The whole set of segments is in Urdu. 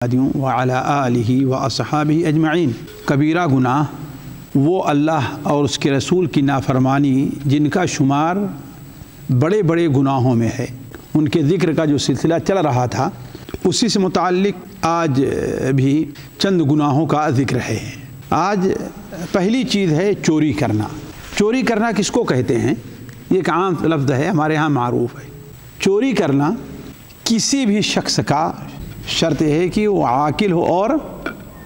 وعلی آلہ و اصحابہ اجمعین۔ کبیرہ گناہ وہ اللہ اور اس کے رسول کی نافرمانی جن کا شمار بڑے بڑے گناہوں میں ہے، ان کے ذکر کا جو سلسلہ چل رہا تھا اسی سے متعلق آج بھی چند گناہوں کا ذکر ہے۔ آج پہلی چیز ہے چوری کرنا۔ چوری کرنا کس کو کہتے ہیں؟ یہ ایک عام لفظ ہے، ہمارے ہاں معروف ہے۔ چوری کرنا کسی بھی شخص کا شرط ہے کہ وہ عاقل ہو اور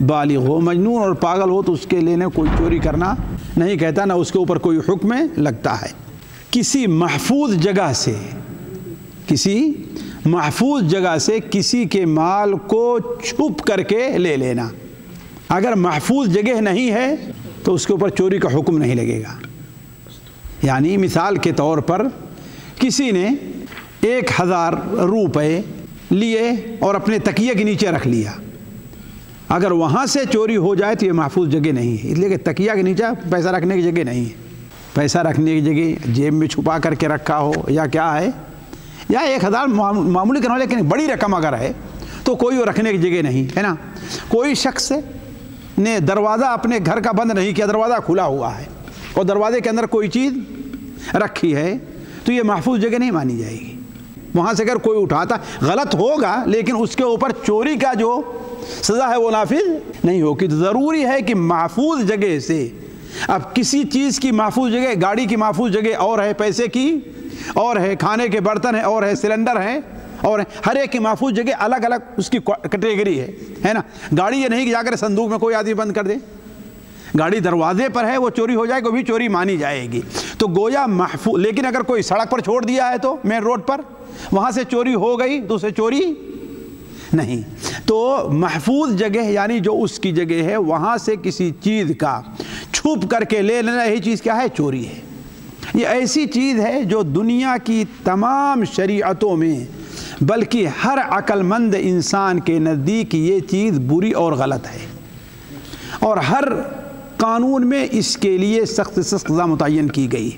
بالغ ہو۔ مجنون اور پاگل ہو تو اس کے لیے کوئی چوری کرنا نہیں کہتا، نہ اس کے اوپر کوئی حکم لگتا ہے۔ کسی محفوظ جگہ سے کسی کے مال کو چھپ کر کے لے لینا۔ اگر محفوظ جگہ نہیں ہے تو اس کے اوپر چوری کا حکم نہیں لگے گا۔ یعنی مثال کے طور پر کسی نے 1000 روپے لیے اور اپنے تکیے کے نیچے رکھ لیا، اگر وہاں سے چوری ہو جائے تو یہ محفوظ جگہ نہیں ہے، اس لیے کہ تکیہ کے نیچے پیسہ رکھنے کی جگہ نہیں ہے۔ پیسہ رکھنے کی جگہ جیب میں چھپا کر کے رکھا ہو یا کیا ہے، یا 1000 معمولی کرنا ہو، لیکن بڑی رقم اگر ہے تو کوئی وہ رکھنے کی جگہ نہیں ہے نا۔ کوئی شخص نے دروازہ اپنے گھر کا بند نہیں کیا، دروازہ کھلا ہوا ہے اور دروازے کے اندر کوئی چیز رکھی ہے تو یہ محفوظ جگہ نہیں مانی جائے گی۔ وہاں سے اگر کوئی اٹھاتا غلط ہوگا، لیکن اس کے اوپر چوری کا جو سزا ہے وہ نافذ نہیں ہوگی۔ تو ضروری ہے کہ محفوظ جگہ سے، اب کسی چیز کی محفوظ جگہ، گاڑی کی محفوظ جگہ اور ہے، پیسے کی اور ہے، کھانے کے برتن ہیں اور ہے، سلنڈر ہیں اور ہر ایک کی محفوظ جگہ الگ الگ اس کی کیٹیگری ہے نا۔ گاڑی یہ نہیں کہ جا کر صندوق میں کوئی آدمی بند کر دے، گاڑی دروازے پر ہے، وہ چوری ہو جائے کو بھی چوری مانی جائے گی۔ تو گویا محفوظ، لیکن اگر کوئی سڑک پر چھوڑ دیا ہے تو مین روڈ پر وہاں سے چوری ہو گئی تو اسے چوری نہیں۔ تو محفوظ جگہ یعنی جو اس کی جگہ ہے وہاں سے کسی چیز کا چھپ کر کے لے لینا، یہی چیز کیا ہے؟ چوری ہے۔ یہ ایسی چیز ہے جو دنیا کی تمام شریعتوں میں بلکہ ہر عقل مند انسان کے نزدیک یہ چیز بری اور غلط ہے، اور ہر قانون میں اس کے لیے سخت سے سخت سزا متعین کی گئی۔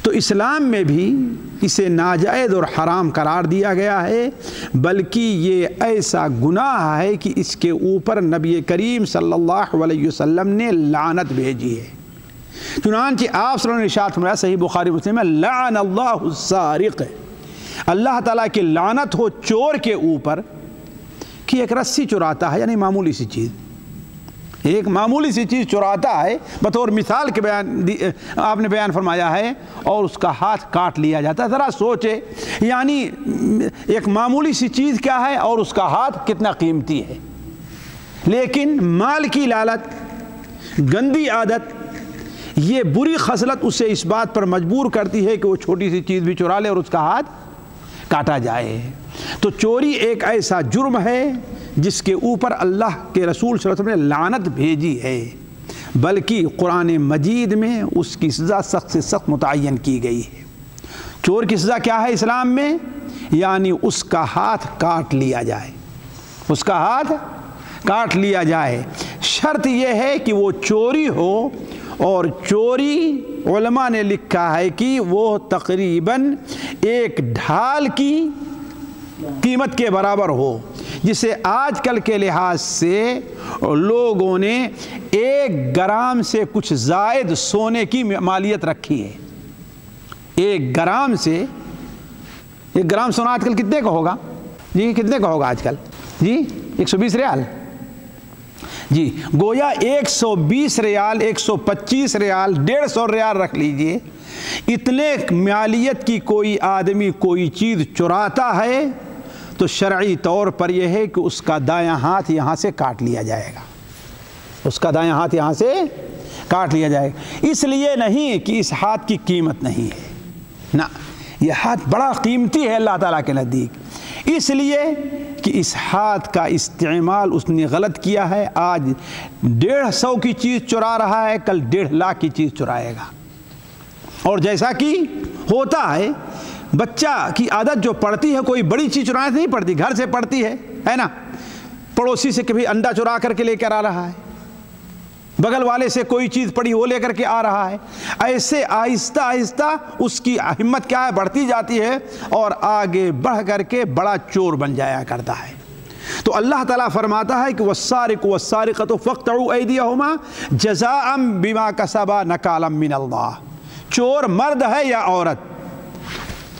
تو اسلام میں بھی اسے ناجائز اور حرام قرار دیا گیا ہے، بلکہ یہ ایسا گناہ ہے کہ اس کے اوپر نبی کریم صلی اللہ علیہ وسلم نے لعنت بھیجی ہے۔ چنانچہ آپ صلی اللہ علیہ وسلم نے ارشاد فرمایا، صحیح بخاری مسلم میں، لعن اللہ السارق، اللہ تعالیٰ کی لعنت ہو چور کے اوپر کہ ایک رسی چراتا ہے، یعنی معمولی سی چیز، ایک معمولی سی چیز چراتا ہے، بطور مثال کے آپ نے بیان فرمایا ہے، اور اس کا ہاتھ کاٹ لیا جاتا ہے۔ ذرا سوچے، یعنی ایک معمولی سی چیز کیا ہے اور اس کا ہاتھ کتنا قیمتی ہے۔ لیکن مال کی لالچ، گندی عادت، یہ بری خصلت اسے اس بات پر مجبور کرتی ہے کہ وہ چھوٹی سی چیز بھی چرا لے اور اس کا ہاتھ کاٹا جائے۔ تو چوری ایک ایسا جرم ہے جس کے اوپر اللہ کے رسول صلی اللہ علیہ وسلم نے لعنت بھیجی ہے، بلکہ قرآن مجید میں اس کی سزا سخت سے سخت متعین کی گئی ہے۔ چور کی سزا کیا ہے اسلام میں؟ یعنی اس کا ہاتھ کاٹ لیا جائے، اس کا ہاتھ کاٹ لیا جائے۔ شرط یہ ہے کہ وہ چوری ہو، اور چوری علماء نے لکھا ہے کہ وہ تقریباً ایک ڈھال کی قیمت کے برابر ہو، جسے آج کل کے لحاظ سے لوگوں نے 1 گرام سے کچھ زائد سونے کی مالیت رکھی ہے۔ 1 گرام سے، 1 گرام سونا آج کل کتنے کا ہوگا جی؟ کتنے کا ہوگا آج کل جی؟ 120 ریال جی، گویا 120 ریال، 125 ریال، 150 ریال رکھ لیجئے، اتنے مالیت کی کوئی آدمی کوئی چیز چراتا ہے تو شرعی طور پر یہ ہے کہ اس کا دایاں ہاتھ یہاں سے کاٹ لیا جائے گا، اس کا دایاں ہاتھ یہاں سے کاٹ لیا جائے گا۔ اس لیے نہیں کہ اس ہاتھ کی قیمت نہیں ہے، نہ، یہ ہاتھ بڑا قیمتی ہے اللہ تعالیٰ کے نزدیک، اس لیے کہ اس ہاتھ کا استعمال اس نے غلط کیا ہے۔ آج 150 کی چیز چرا رہا ہے، کل 1.5 لاکھ کی چیز چرائے گا۔ اور جیسا کہ ہوتا ہے، بچہ کی عادت جو پڑتی ہے، کوئی بڑی چیز چرانے سے نہیں پڑتی، گھر سے پڑتی ہے نا۔ پڑوسی سے کبھی انڈا چرا کر کے لے کر آ رہا ہے، بغل والے سے کوئی چیز پڑی وہ لے کر کے آ رہا ہے، ایسے آہستہ آہستہ اس کی ہمت کیا ہے؟ بڑھتی جاتی ہے، اور آگے بڑھ کر کے بڑا چور بن جایا کرتا ہے۔ تو اللہ تعالیٰ فرماتا ہے کہ والسارق والسارقۃ فاقطعوا ایدیہما جزاء بما کسبا نکالا من اللہ، چور مرد ہے یا عورت،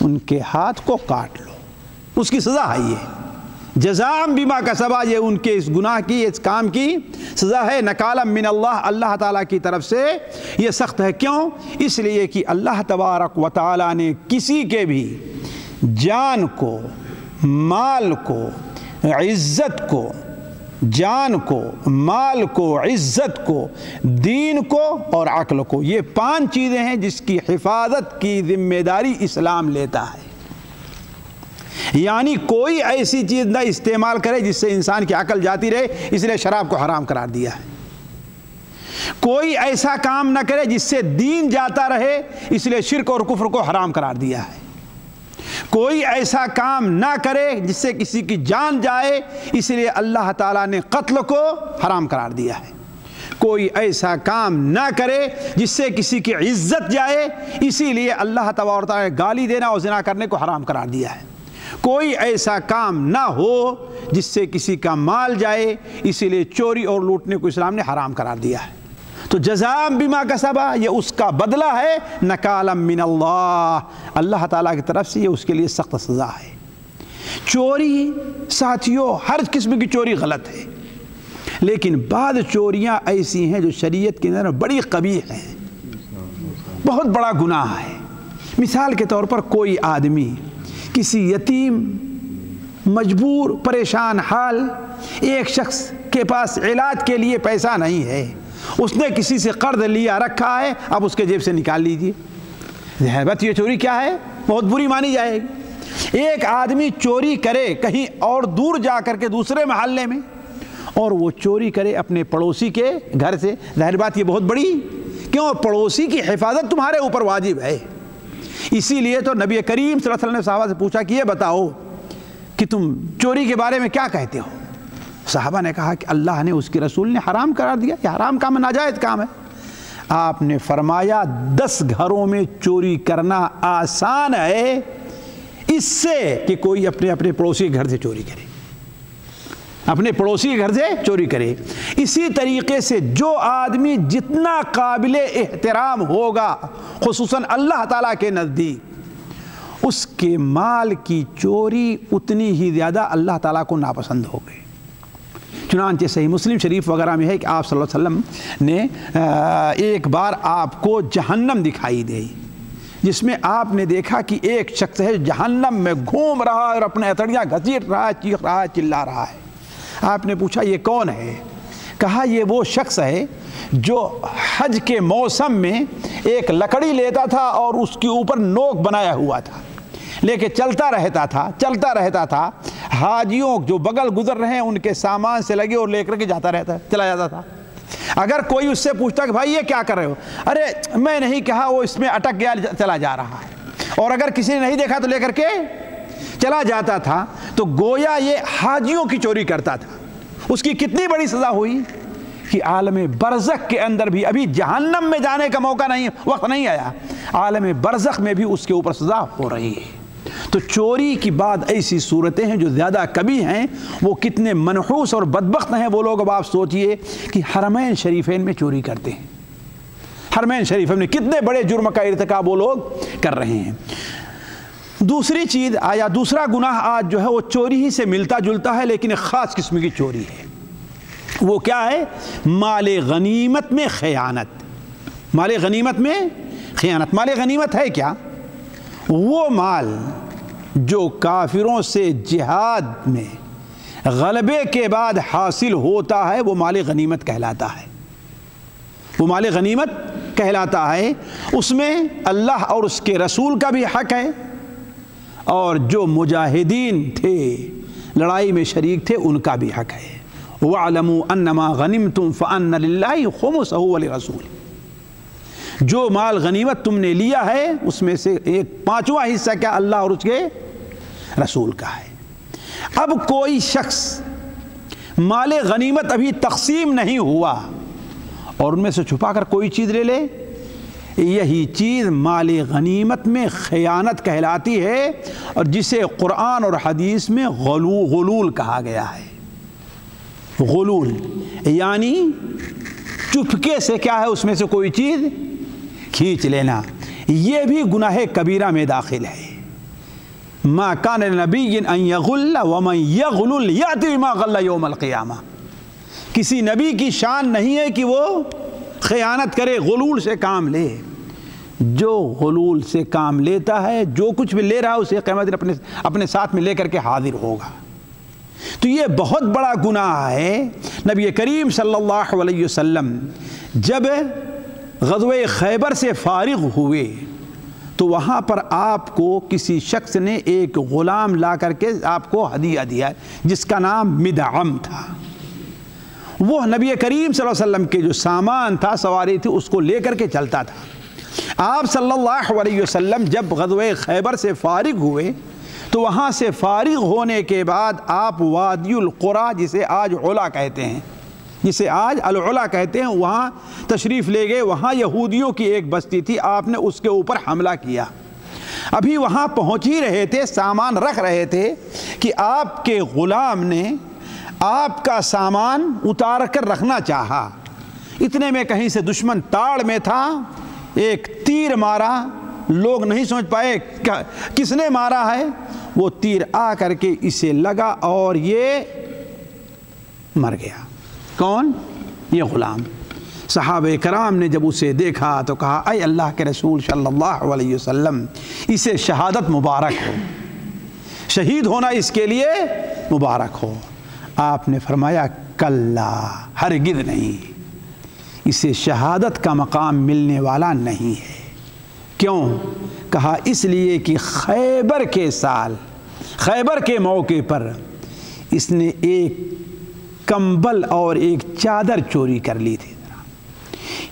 ان کے ہاتھ کو کاٹ لو، اس کی سزا ہے یہ، جزاء بما کسبا، یہ ان کے اس گناہ کی، اس کام کی سزا ہے، نکالا من اللہ، اللہ تعالیٰ کی طرف سے یہ سخت ہے۔ کیوں؟ اس لیے کہ اللہ تبارک و تعالیٰ نے کسی کے بھی جان کو، مال کو، عزت کو، جان کو، مال کو، عزت کو، دین کو اور عقل کو، یہ 5 چیزیں ہیں جس کی حفاظت کی ذمہ داری اسلام لیتا ہے۔ یعنی کوئی ایسی چیز نہ استعمال کرے جس سے انسان کی عقل جاتی رہے، اس لیے شراب کو حرام قرار دیا ہے۔ کوئی ایسا کام نہ کرے جس سے دین جاتا رہے، اس لیے شرک اور کفر کو حرام قرار دیا ہے۔ کوئی ایسا کام نہ کرے جس سے کسی کی جان جائے، اس لیے اللہ تعالیٰ نے قتل کو حرام قرار دیا ہے۔ کوئی ایسا کام نہ کرے جس سے کسی کی عزت جائے، اسی لیے اللہ تبارک و تعالیٰ نے گالی دینا اور زنا کرنے کو حرام قرار دیا ہے۔ کوئی ایسا کام نہ ہو جس سے کسی کا مال جائے، اسی لیے چوری اور لوٹنے کو اسلام نے حرام قرار دیا ہے۔ تو جزاء بما کسبا، یہ اس کا بدلہ ہے، نکالا من اللہ، اللہ تعالیٰ کی طرف سے یہ اس کے لیے سخت سزا ہے۔ چوری ساتھیوں، ہر قسم کی چوری غلط ہے، لیکن بعض چوریاں ایسی ہیں جو شریعت کے اندر بڑی قبیح ہیں، بہت بڑا گناہ ہے۔ مثال کے طور پر کوئی آدمی کسی یتیم، مجبور، پریشان حال ایک شخص کے پاس علاج کے لیے پیسہ نہیں ہے، اس نے کسی سے قرض لیا رکھا ہے، اب اس کے جیب سے نکال لیجئے، ظاہر بات یہ چوری کیا ہے، بہت بری مانی جائے گی۔ ایک آدمی چوری کرے کہیں اور دور جا کر کے دوسرے محلے میں، اور وہ چوری کرے اپنے پڑوسی کے گھر سے، ظاہر بات یہ بہت بڑی، کیوں؟ پڑوسی کی حفاظت تمہارے اوپر واجب ہے۔ اسی لیے تو نبی کریم صلی اللہ علیہ وسلم نے صحابہ سے پوچھا کہ یہ بتاؤ کہ تم چوری کے بارے میں کیا کہتے ہو؟ صحابہ نے کہا کہ اللہ نے، اس کے رسول نے حرام قرار دیا، یہ حرام کام ہے، ناجائز کام ہے۔ آپ نے فرمایا 10 گھروں میں چوری کرنا آسان ہے اس سے کہ کوئی اپنے پڑوسی کے گھر سے چوری کرے، اپنے پڑوسی کے گھر سے چوری کرے۔ اسی طریقے سے جو آدمی جتنا قابل احترام ہوگا خصوصاً اللہ تعالیٰ کے نزدیک، اس کے مال کی چوری اتنی ہی زیادہ اللہ تعالیٰ کو ناپسند ہوگی۔ چنانچہ صحیح مسلم شریف وغیرہ میں ہے کہ آپ صلی اللہ علیہ وسلم نے ایک بار آپ کو جہنم دکھائی دی، جس میں آپ نے دیکھا کہ ایک شخص ہے جہنم میں گھوم رہا ہے اور اپنے ہتھیلیاں گھسیٹ رہا ہے، چیخ رہا ہے، چلا رہا ہے۔ آپ نے پوچھا یہ کون ہے؟ کہا یہ وہ شخص ہے جو حج کے موسم میں ایک لکڑی لیتا تھا اور اس کے اوپر نوک بنایا ہوا تھا، لے کے چلتا رہتا تھا، حاجیوں جو بغل گزر رہے ہیں ان کے سامان سے لگے اور لے کر کے چلا جاتا تھا۔ اگر کوئی اس سے پوچھتا کہ بھائی یہ کیا کر رہے ہو، ارے میں نہیں کہا، وہ اس میں اٹک گیا، چلا جا رہا ہے، اور اگر کسی نے نہیں دیکھا تو لے کر کے چلا جاتا تھا۔ تو گویا یہ حاجیوں کی چوری کرتا تھا۔ اس کی کتنی بڑی سزا ہوئی کہ عالم برزخ کے اندر بھی، ابھی جہنم میں جانے کا موقع نہیں، وقت نہیں آیا، عالم برزخ میں بھی اس کے اوپر سزا ہو رہی ہے۔ تو چوری کی بعد ایسی صورتیں ہیں جو زیادہ کبھی ہیں، وہ کتنے منحوس اور بدبخت ہیں وہ لوگ۔ اب آپ سوچئے کہ حرمین شریفین میں چوری کرتے ہیں، حرمین شریفین میں کتنے بڑے جرم کا ارتکاب وہ لوگ کر رہے ہیں۔ دوسری چیز آیا، دوسرا گناہ آج جو ہے وہ چوری ہی سے ملتا جلتا ہے، لیکن ایک خاص قسم کی چوری ہے۔ وہ کیا ہے؟ مال غنیمت میں خیانت۔ مال غنیمت میں خیانت۔ مال غنیمت ہے کیا؟ وہ مال جو کافروں سے جہاد میں غلبے کے بعد حاصل ہوتا ہے، وہ مال غنیمت کہلاتا ہے، وہ مال غنیمت کہلاتا ہے۔ اس میں اللہ اور اس کے رسول کا بھی حق ہے، اور جو مجاہدین تھے، لڑائی میں شریک تھے، ان کا بھی حق ہے۔ وَاعْلَمُوا أَنَّمَا غَنِمْتُمْ فَأَنَّ لِلَّهِ خُمُسَهُ وَلِرَسُولِهِ، جو مال غنیمت تم نے لیا ہے اس میں سے ایک پانچواں حصہ کیا اللہ اور اس کے رسول کا ہے۔ اب کوئی شخص مال غنیمت ابھی تقسیم نہیں ہوا اور ان میں سے چھپا کر کوئی چیز لے لے، یہی چیز مال غنیمت میں خیانت کہلاتی ہے، اور جسے قرآن اور حدیث میں غلول کہا گیا ہے۔ غلول یعنی چپکے سے کیا ہے اس میں سے کوئی چیز کھینچ لینا، یہ بھی گناہ کبیرہ میں داخل ہے۔ ما کان لنبی ان یغل ومن یغلل یأتی بما غل یوم القیامہ، کسی نبی کی شان نہیں ہے کہ وہ خیانت کرے، غلول سے کام لے۔ جو غلول سے کام لیتا ہے، جو کچھ بھی لے رہا ہے، اسے قیامت دن اپنے ساتھ میں لے کر کے حاضر ہوگا۔ تو یہ بہت بڑا گناہ ہے۔ نبی کریم صلی اللہ علیہ وسلم جب غزوہ خیبر سے فارغ ہوئے تو وہاں پر آپ کو کسی شخص نے ایک غلام لا کر کے آپ کو ہدیہ دیا جس کا نام مدعم تھا۔ وہ نبی کریم صلی اللہ علیہ وسلم کے جو سامان تھا، سواری تھی، اس کو لے کر کے چلتا تھا۔ آپ صلی اللہ علیہ وسلم جب غزوہ خیبر سے فارغ ہوئے تو وہاں سے فارغ ہونے کے بعد آپ وادی القرا، جسے آج علا کہتے ہیں، العلا کہتے ہیں، وہاں تشریف لے گئے۔ وہاں یہودیوں کی ایک بستی تھی، آپ نے اس کے اوپر حملہ کیا۔ ابھی وہاں پہنچ ہی رہے تھے، سامان رکھ رہے تھے کہ آپ کے غلام نے آپ کا سامان اتار کر رکھنا چاہا۔ اتنے میں کہیں سے دشمن تاڑ میں تھا، ایک تیر مارا۔ لوگ نہیں سمجھ پائے کس نے مارا ہے، وہ تیر آ کر کے اسے لگا اور یہ مر گیا۔ کون؟ یہ غلام۔ صحابہ کرام نے جب اسے دیکھا تو کہا اے اللہ کے رسول صلی اللہ علیہ وسلم، اسے شہادت مبارک ہو، شہید ہونا اس کے لیے مبارک ہو۔ آپ نے فرمایا کلا، ہرگز نہیں، اسے شہادت کا مقام ملنے والا نہیں ہے۔ کیوں؟ کہا اس لیے کہ خیبر کے سال، خیبر کے موقع پر اس نے ایک کمبل اور ایک چادر چوری کر لی تھی،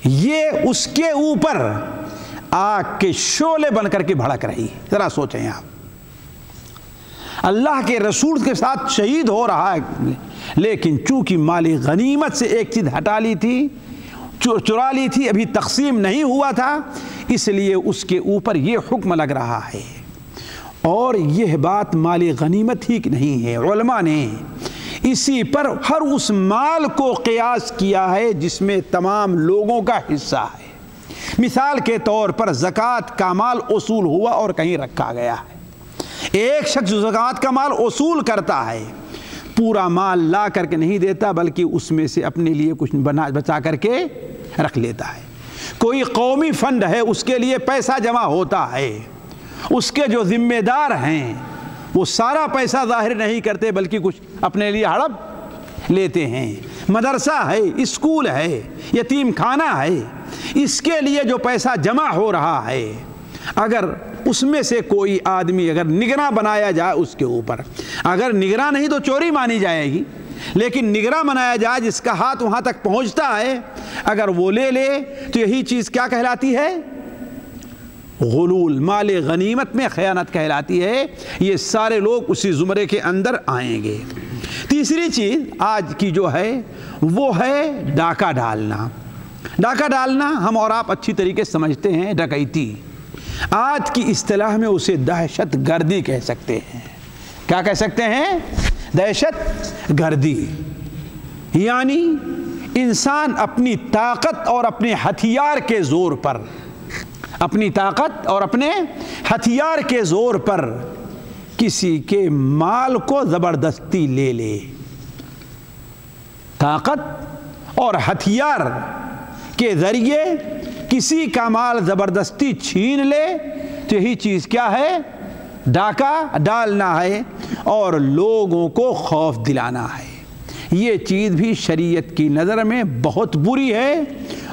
یہ اس کے اوپر آگ کے شعلے بن کر کے بھڑک رہی ہے۔ ذرا سوچیں آپ، اللہ کے رسول کے ساتھ شہید ہو رہا ہے، لیکن چونکہ مال غنیمت سے ایک چیز ہٹا لی تھی، چرا لی تھی، ابھی تقسیم نہیں ہوا تھا، اس لیے اس کے اوپر یہ حکم لگ رہا ہے۔ اور یہ بات مال غنیمت ہی نہیں ہے، علماء نے اسی پر ہر اس مال کو قیاس کیا ہے جس میں تمام لوگوں کا حصہ ہے۔ مثال کے طور پر زکوٰۃ کا مال اصول ہوا اور کہیں رکھا گیا ہے، ایک شخص جو زکوٰۃ کا مال اصول کرتا ہے، پورا مال لا کر کے نہیں دیتا بلکہ اس میں سے اپنے لیے کچھ بچا کر کے رکھ لیتا ہے۔ کوئی قومی فنڈ ہے، اس کے لیے پیسہ جمع ہوتا ہے، اس کے جو ذمہ دار ہیں وہ سارا پیسہ ظاہر نہیں کرتے بلکہ کچھ اپنے لیے ہڑپ لیتے ہیں۔ مدرسہ ہے، اسکول ہے، یتیم خانہ ہے، اس کے لیے جو پیسہ جمع ہو رہا ہے، اگر اس میں سے کوئی آدمی اگر نگراں بنایا جائے اس کے اوپر، اگر نگراں نہیں تو چوری مانی جائے گی، لیکن نگراں بنایا جائے جس کا ہاتھ وہاں تک پہنچتا ہے، اگر وہ لے لے تو یہی چیز کیا کہلاتی ہے؟ غلول، مال غنیمت میں خیانت کہلاتی ہے۔ یہ سارے لوگ اسی زمرے کے اندر آئیں گے۔ تیسری چیز آج کی جو ہے وہ ہے ڈاکہ ڈالنا۔ ڈاکہ ڈالنا ہم اور آپ اچھی طریقے سے سمجھتے ہیں، ڈکیتی۔ آج کی اصطلاح میں اسے دہشت گردی کہہ سکتے ہیں۔ کیا کہہ سکتے ہیں؟ دہشت گردی، یعنی انسان اپنی طاقت اور اپنے ہتھیار کے زور پر، اپنی طاقت اور اپنے ہتھیار کے زور پر کسی کے مال کو زبردستی لے لے۔ طاقت اور ہتھیار کے ذریعے کسی کا مال زبردستی چھین لے تو یہی چیز کیا ہے؟ ڈاکہ ڈالنا ہے اور لوگوں کو خوف دلانا ہے۔ یہ چیز بھی شریعت کی نظر میں بہت بری ہے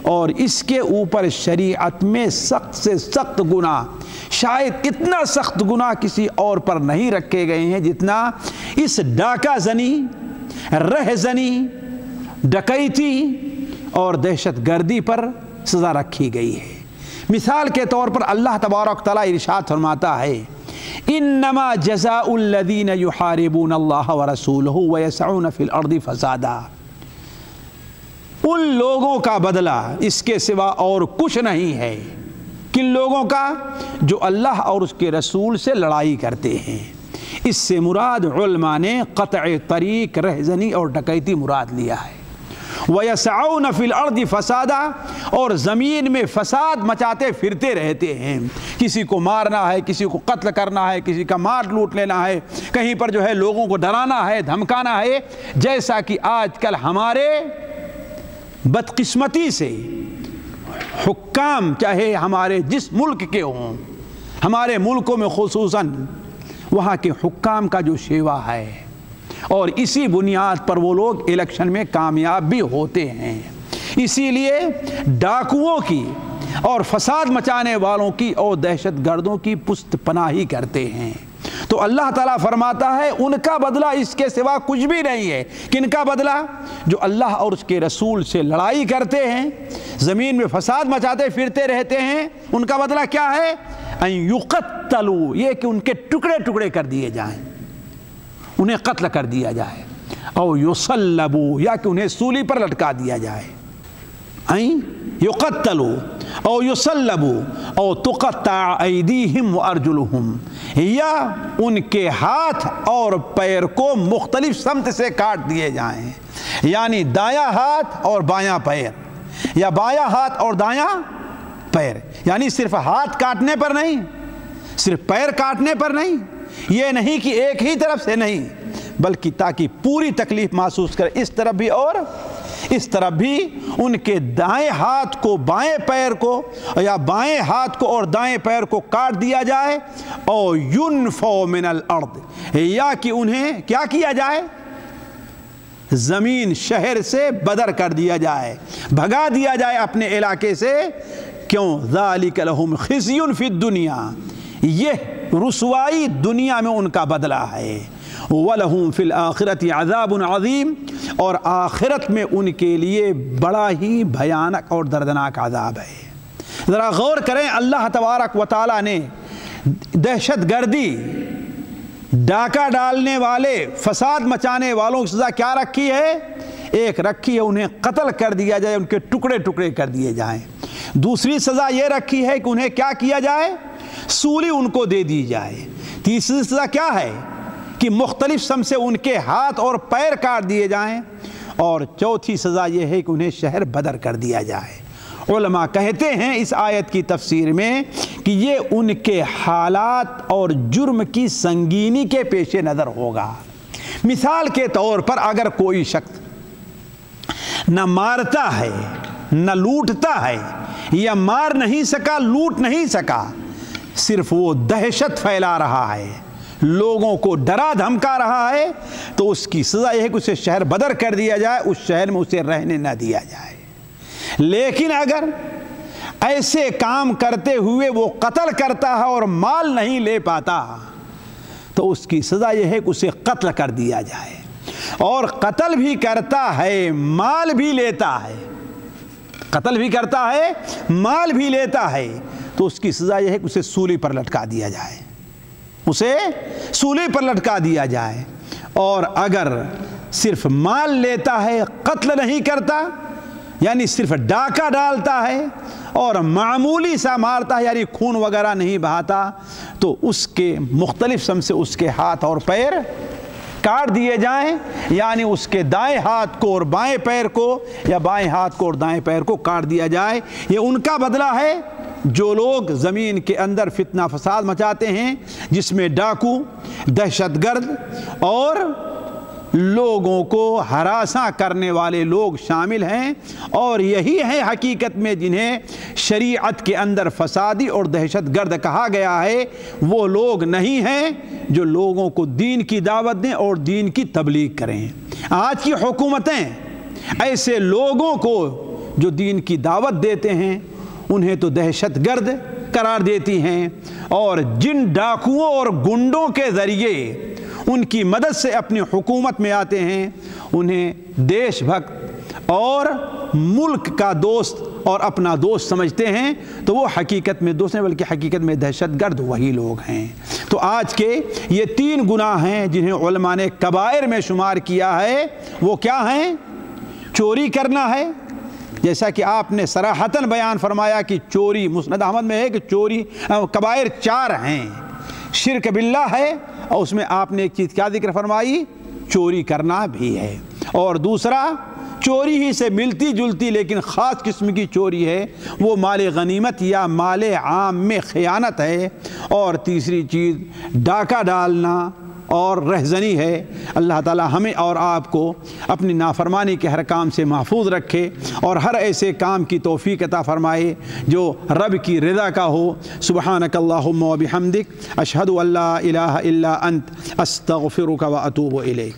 اور اس کے اوپر شریعت میں سخت سے سخت گناہ، شاید اتنا سخت گناہ کسی اور پر نہیں رکھے گئے ہیں جتنا اس ڈاکہ زنی، رہ زنی، ڈکیتی اور دہشت گردی پر سزا رکھی گئی ہے۔ مثال کے طور پر اللہ تبارک تعالیٰ ارشاد فرماتا ہے انما جزاء الذین یحاربون اللہ ورسولہ ویسعون فی الارض فسادا، ان لوگوں کا بدلہ اس کے سوا اور کچھ نہیں ہے۔ کن لوگوں کا؟ جو اللہ اور اس کے رسول سے لڑائی کرتے ہیں، اس سے مراد علماء نے قطع طریق، رہزنی اور ڈکیتی مراد لیا ہے۔ وَيَسْعَوْنَ فِي الْأَرْضِ فَسَادًا، اور زمین میں فساد مچاتے پھرتے رہتے ہیں، کسی کو مارنا ہے، کسی کو قتل کرنا ہے، کسی کا مال لوٹ لینا ہے، کہیں پر جو ہے لوگوں کو ڈرانا ہے، دھمکانا ہے، جیسا کہ آج کل ہمارے بدقسمتی سے حکام چاہے ہمارے جس ملک کے ہوں، ہمارے ملکوں میں خصوصاً وہاں کے حکام کا جو شیوا ہے، اور اسی بنیاد پر وہ لوگ الیکشن میں کامیاب بھی ہوتے ہیں، اسی لیے ڈاکوؤں کی اور فساد مچانے والوں کی اور دہشت گردوں کی پشت پناہی کرتے ہیں۔ تو اللہ تعالیٰ فرماتا ہے ان کا بدلہ اس کے سوا کچھ بھی نہیں ہے۔ کن کا بدلہ؟ جو اللہ اور اس کے رسول سے لڑائی کرتے ہیں، زمین میں فساد مچاتے پھرتے رہتے ہیں، ان کا بدلہ کیا ہے؟ ان یقتلوا، یہ کہ ان کے ٹکڑے ٹکڑے کر دیے جائیں، انہیں قتل کر دیا جائے، او یصلبوا، یا کہ انہیں سولی پر لٹکا دیا جائے، ان یقتلوا او یصلبوا او تقطع ایدیہم وارجلہم، یا ان کے ہاتھ اور پیر کو مختلف سمت سے کاٹ دیے جائیں، یعنی دایاں ہاتھ اور بایاں پیر، یا بایاں ہاتھ اور دایاں پیر، یعنی صرف ہاتھ کاٹنے پر نہیں، صرف پیر کاٹنے پر نہیں، یہ نہیں کہ ایک ہی طرف سے نہیں، بلکہ تاکہ پوری تکلیف محسوس کرے، اس طرف بھی اور اس طرف بھی، ان کے دائیں ہاتھ کو بائیں پیر کو، یا بائیں ہاتھ کو اور دائیں پیر کو کاٹ دیا جائے، او ینفوا من الارض، یا کہ انہیں کیا کیا جائے؟ زمین شہر سے بدر کر دیا جائے، بھگا دیا جائے اپنے علاقے سے۔ کیوں؟ ذالک لہم خزی فی الدنیا، یہ رسوائی دنیا میں ان کا بدلہ ہے، وَلَهُمْ فِي الْآخِرَةِ عَذَابٌ عَظِيمٌ، اور آخرت میں ان کے لیے بڑا ہی بھیانک اور دردناک عذاب ہے۔ ذرا غور کریں، اللہ تبارک و تعالیٰ نے دہشت گردی، ڈاکہ ڈالنے والے، فساد مچانے والوں کی سزا کیا رکھی ہے؟ ایک رکھی ہے انہیں قتل کر دیا جائے، ان کے ٹکڑے ٹکڑے کر دیے جائیں۔ دوسری سزا یہ رکھی ہے کہ انہیں کیا کیا جائے؟ سولی ان کو دے دی جائے۔ تیسری سزا کیا ہے؟ کہ مختلف سم سے ان کے ہاتھ اور پیر کاٹ دیے جائیں، اور چوتھی سزا یہ ہے کہ انہیں شہر بدر کر دیا جائے۔ علماء کہتے ہیں اس آیت کی تفسیر میں کہ یہ ان کے حالات اور جرم کی سنگینی کے پیش نظر ہوگا۔ مثال کے طور پر اگر کوئی شخص نہ مارتا ہے نہ لوٹتا ہے، یا مار نہیں سکا، لوٹ نہیں سکا، صرف وہ دہشت پھیلا رہا ہے، لوگوں کو ڈرا دھمکا رہا ہے، تو اس کی سزا یہ ہے کہ اسے شہر بدر کر دیا جائے، اس شہر میں اسے رہنے نہ دیا جائے۔ لیکن اگر ایسے کام کرتے ہوئے وہ قتل کرتا ہے اور مال نہیں لے پاتا، تو اس کی سزا یہ ہے کہ اسے قتل کر دیا جائے، اور قتل بھی کرتا ہے مال بھی لیتا ہے، قتل بھی کرتا ہے مال بھی لیتا ہے، تو اس کی سزا یہ ہے کہ اسے سولی پر لٹکا دیا جائے، اسے سولی پر لٹکا دیا جائے۔ اور اگر صرف مال لیتا ہے، قتل نہیں کرتا، یعنی صرف ڈاکہ ڈالتا ہے اور معمولی سا مارتا ہے، یعنی خون وغیرہ نہیں بہاتا، تو اس کے مختلف سم سے اس کے ہاتھ اور پیر کاٹ دیے جائیں، یعنی اس کے دائیں ہاتھ کو اور بائیں پیر کو، یا بائیں ہاتھ کو اور دائیں پیر کو کاٹ دیا جائے۔ یہ ان کا بدلہ ہے جو لوگ زمین کے اندر فتنہ فساد مچاتے ہیں، جس میں ڈاکو، دہشت گرد اور لوگوں کو ہراساں کرنے والے لوگ شامل ہیں، اور یہی ہیں حقیقت میں جنہیں شریعت کے اندر فسادی اور دہشت گرد کہا گیا ہے۔ وہ لوگ نہیں ہیں جو لوگوں کو دین کی دعوت دیں اور دین کی تبلیغ کریں۔ آج کی حکومتیں ایسے لوگوں کو جو دین کی دعوت دیتے ہیں انہیں تو دہشت گرد قرار دیتی ہیں، اور جن ڈاکوؤں اور گنڈوں کے ذریعے ان کی مدد سے اپنی حکومت میں آتے ہیں انہیں دیش بھکت اور ملک کا دوست اور اپنا دوست سمجھتے ہیں، تو وہ حقیقت میں دوست نہیں بلکہ حقیقت میں دہشت گرد وہی لوگ ہیں۔ تو آج کے یہ 3 گناہ ہیں جنہیں علماء نے کبائر میں شمار کیا ہے۔ وہ کیا ہیں؟ چوری کرنا ہے، جیسا کہ آپ نے صراحتاً بیان فرمایا کہ چوری، مسند احمد میں ہے کہ چوری کبائر 4 ہیں۔ شرک باللہ ہے، اور اس میں آپ نے ایک چیز کیا ذکر فرمائی؟ چوری کرنا بھی ہے۔ اور دوسرا چوری ہی سے ملتی جلتی لیکن خاص قسم کی چوری ہے، وہ مال غنیمت یا مال عام میں خیانت ہے۔ اور تیسری چیز ڈاکہ ڈالنا اور رہزنی ہے۔ اللہ تعالی ہمیں اور آپ کو اپنی نافرمانی کے ہر کام سے محفوظ رکھے اور ہر ایسے کام کی توفیق عطا فرمائے جو رب کی رضا کا ہو۔ سبحانک اللہم و بحمدک، اشہد ان لا الہ الا انت، استغفرک و اتوب الیک۔